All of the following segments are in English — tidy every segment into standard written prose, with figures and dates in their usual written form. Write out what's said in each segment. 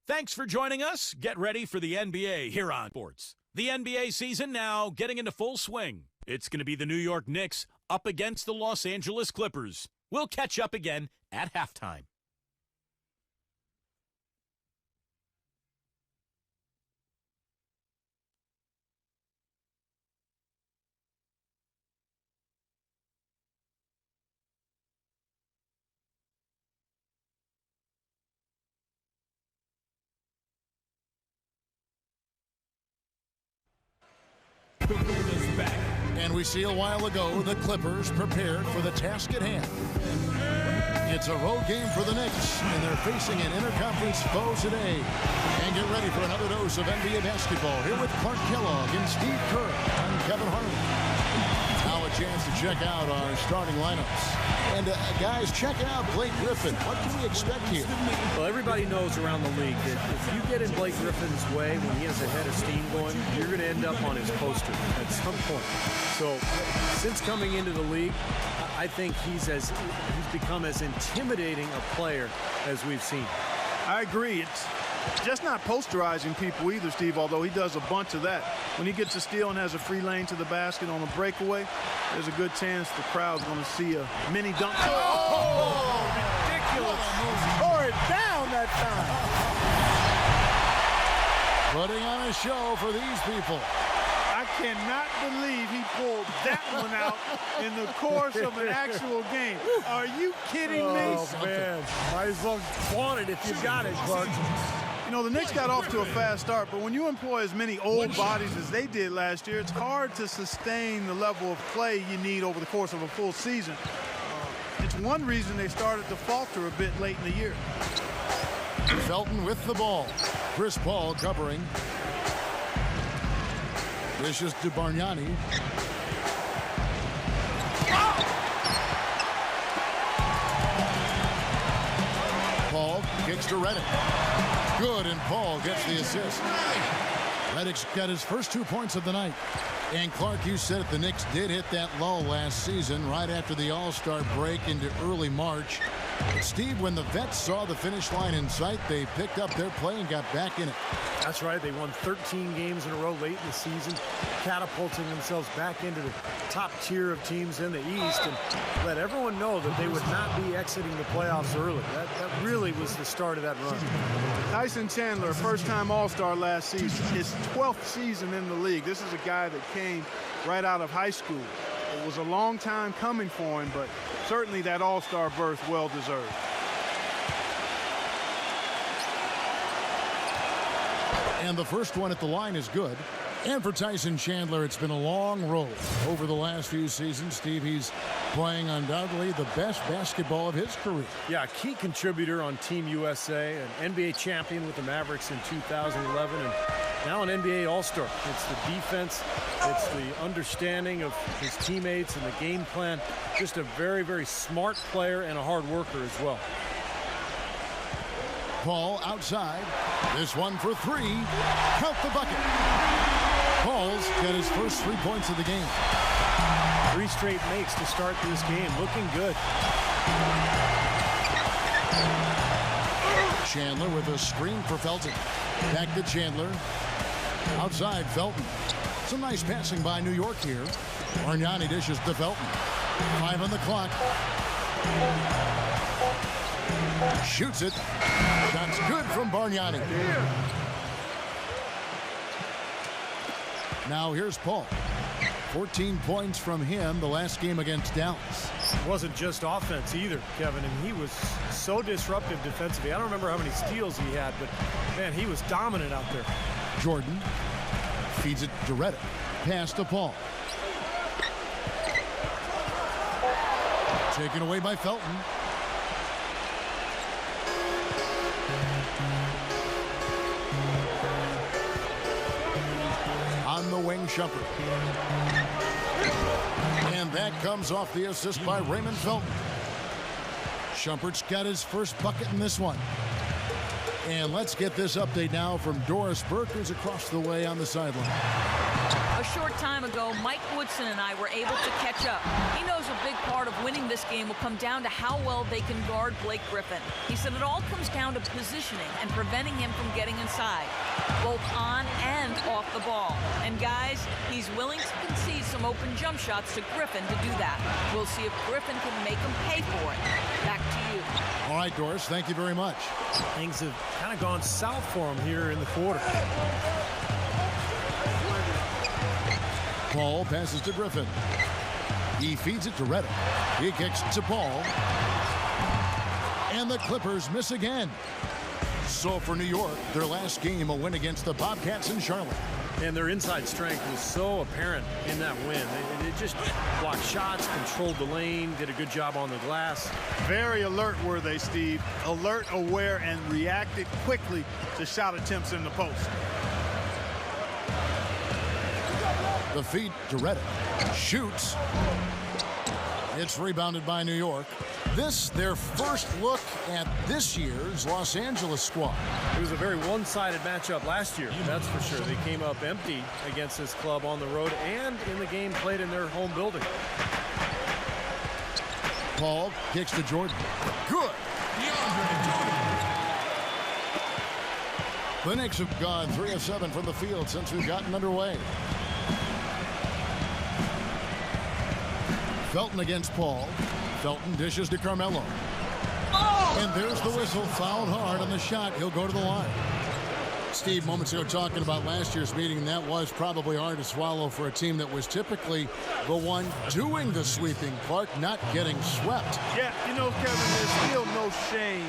Thanks for joining us. Get ready for the NBA here on Sports. The NBA season now getting into full swing. It's going to be the New York Knicks up against the Los Angeles Clippers. We'll catch up again at halftime. And we see a while ago the Clippers prepared for the task at hand. It's a road game for the Knicks, and they're facing an interconference foe today. And get ready for another dose of NBA basketball here with Clark Kellogg and Steve Kerr. I'm Kevin Harlan. Now a chance to check out our starting lineups. And guys, check out Blake Griffin. What can we expect here? Well, everybody knows around the league that if you get in Blake Griffin's way when he has a head of steam going, you're going to end up on his poster at some point. So since coming into the league, I think he's become as intimidating a player as we've seen. I agree. It's just not posterizing people either, Steve, although he does a bunch of that. When he gets a steal and has a free lane to the basket on a breakaway, there's a good chance the crowd's going to see a mini dunk. Oh, ridiculous. Tore it down that time. Putting on a show for these people. I cannot believe he pulled that one out in the course of an actual game. Are you kidding me? Oh, man. Might as well flaunt it if you got it, Clark. You know, the Knicks got off to a fast start, but when you employ as many old bodies as they did last year, it's hard to sustain the level of play you need over the course of a full season. It's one reason they started to falter a bit late in the year. Felton with the ball. Chris Paul covering. Vicious to Bargnani. Paul kicks to Redick. Good, and Paul gets the assist. Redick's got his first 2 points of the night. And Clark, you said it, the Knicks did hit that lull last season right after the All-Star break into early March. But Steve, when the vets saw the finish line in sight, they picked up their play and got back in it. That's right. They won 13 games in a row late in the season, catapulting themselves back into the top tier of teams in the East, and let everyone know that they would not be exiting the playoffs early. That really was the start of that run. Tyson Chandler, first-time All-Star last season, his 12th season in the league. This is a guy that came right out of high school. It was a long time coming for him, but certainly that All-Star berth well-deserved. And the first one at the line is good. And for Tyson Chandler, it's been a long road over the last few seasons. Steve, he's playing undoubtedly the best basketball of his career. Yeah, a key contributor on Team USA, an NBA champion with the Mavericks in 2011, and now an NBA All-Star. It's the defense, it's the understanding of his teammates and the game plan. Just a very, very smart player and a hard worker as well. Paul outside. This one for three. Count the bucket. Paul's got his first 3 points of the game. 3 straight makes to start this game. Looking good. Chandler with a screen for Felton. Back to Chandler. Outside Felton. Some nice passing by New York here. Bargnani dishes to Felton. 5 on the clock. Shoots it. Shot's good from Bargnani. Now here's Paul. 14 points from him the last game against Dallas. It wasn't just offense either, Kevin, and he was so disruptive defensively. I don't remember how many steals he had, but man, he was dominant out there. Jordan feeds it to Redick. Pass to Paul. Taken away by Felton. On the wing, Shumpert. And that comes off the assist by Raymond Felton. Shumpert's got his first bucket in this one. And let's get this update now from Doris Burke, who's across the way on the sideline. A short time ago, Mike Woodson and I were able to catch up. He knows a big part of winning this game will come down to how well they can guard Blake Griffin. He said it all comes down to positioning and preventing him from getting inside, both on and off the ball. And guys, he's willing to concede some open jump shots to Griffin to do that. We'll see if Griffin can make him pay for it. Back to you. All right, Doris, thank you very much. Things have kind of gone south for him here in the quarter. Paul passes to Griffin. He feeds it to Reddick. He kicks to Paul. And the Clippers miss again. So for New York, their last game, a win against the Bobcats in Charlotte. And their inside strength was so apparent in that win. They just blocked shots, controlled the lane, did a good job on the glass. Very alert were they, Steve. Alert, aware, and reacted quickly to shot attempts in the post. The feed to Reddick. Shoots. It's rebounded by New York. This, their first look at this year's Los Angeles squad. It was a very one-sided matchup last year, that's for sure. They came up empty against this club on the road and in the game played in their home building. Paul kicks to Jordan. Good. The Knicks have gone 3 of 7 from the field since we've gotten underway. Felton against Paul. Felton dishes to Carmelo. And there's the whistle. Fouled hard on the shot. He'll go to the line. Steve, moments ago talking about last year's meeting, that was probably hard to swallow for a team that was typically the one doing the sweeping. Clark not getting swept. Yeah, you know, Kevin, there's still no shame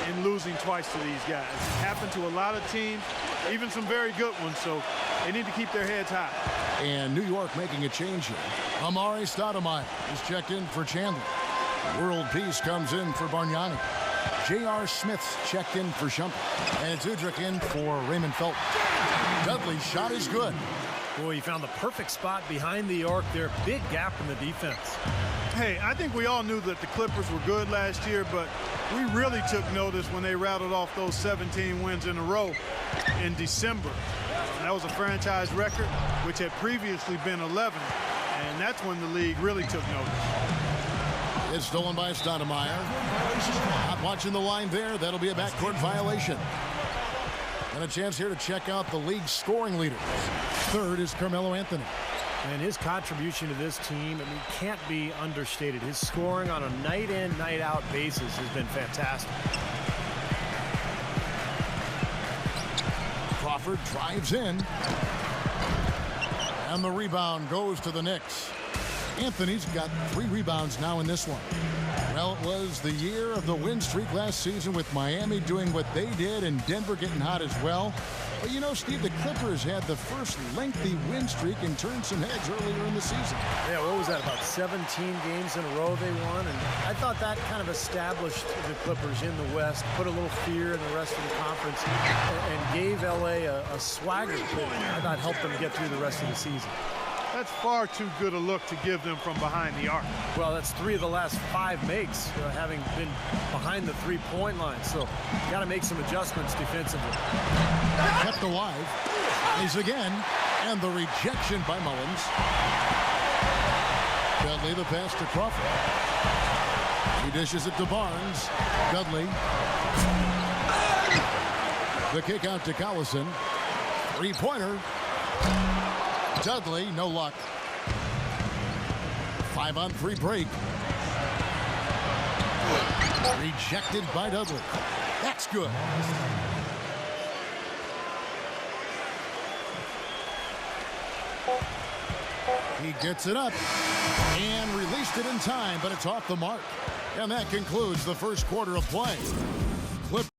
in losing twice to these guys. It happened to a lot of teams, even some very good ones, so they need to keep their heads high. And New York making a change here. Amari Stoudemire is checked in for Chandler. World Peace comes in for Bargnani. J.R. Smith's checked in for Shumpert. And it's Udrich in for Raymond Felton. Dudley's shot is good. Boy, he found the perfect spot behind the arc there. Big gap in the defense. Hey, I think we all knew that the Clippers were good last year, but we really took notice when they rattled off those 17 wins in a row in December. That was a franchise record, which had previously been 11, and that's when the league really took notice. It's stolen by Stoudemire. Not watching the line there. That'll be a backcourt violation. And a chance here to check out the league's scoring leaders. Third is Carmelo Anthony. And his contribution to this team, I mean, can't be understated. His scoring on a night-in, night-out basis has been fantastic. Crawford drives in. And the rebound goes to the Knicks. Anthony's got 3 rebounds now in this one. Well, it was the year of the win streak last season with Miami doing what they did and Denver getting hot as well. But you know, Steve, the Clippers had the first lengthy win streak and turned some heads earlier in the season. Yeah, what was that, about 17 games in a row they won? And I thought that kind of established the Clippers in the West, put a little fear in the rest of the conference, and gave L.A. a swagger that I thought helped them get through the rest of the season. That's far too good a look to give them from behind the arc. Well, that's 3 of the last 5 makes, having been behind the three-point line. So you got to make some adjustments defensively. Kept alive. He's again. And the rejection by Mullins. Dudley the pass to Crawford. He dishes it to Barnes. Dudley. The kick out to Collison. 3-pointer. Dudley, no luck. 5-on-3 break. Rejected by Dudley. That's good. He gets it up and released it in time, but it's off the mark. And that concludes the first quarter of play.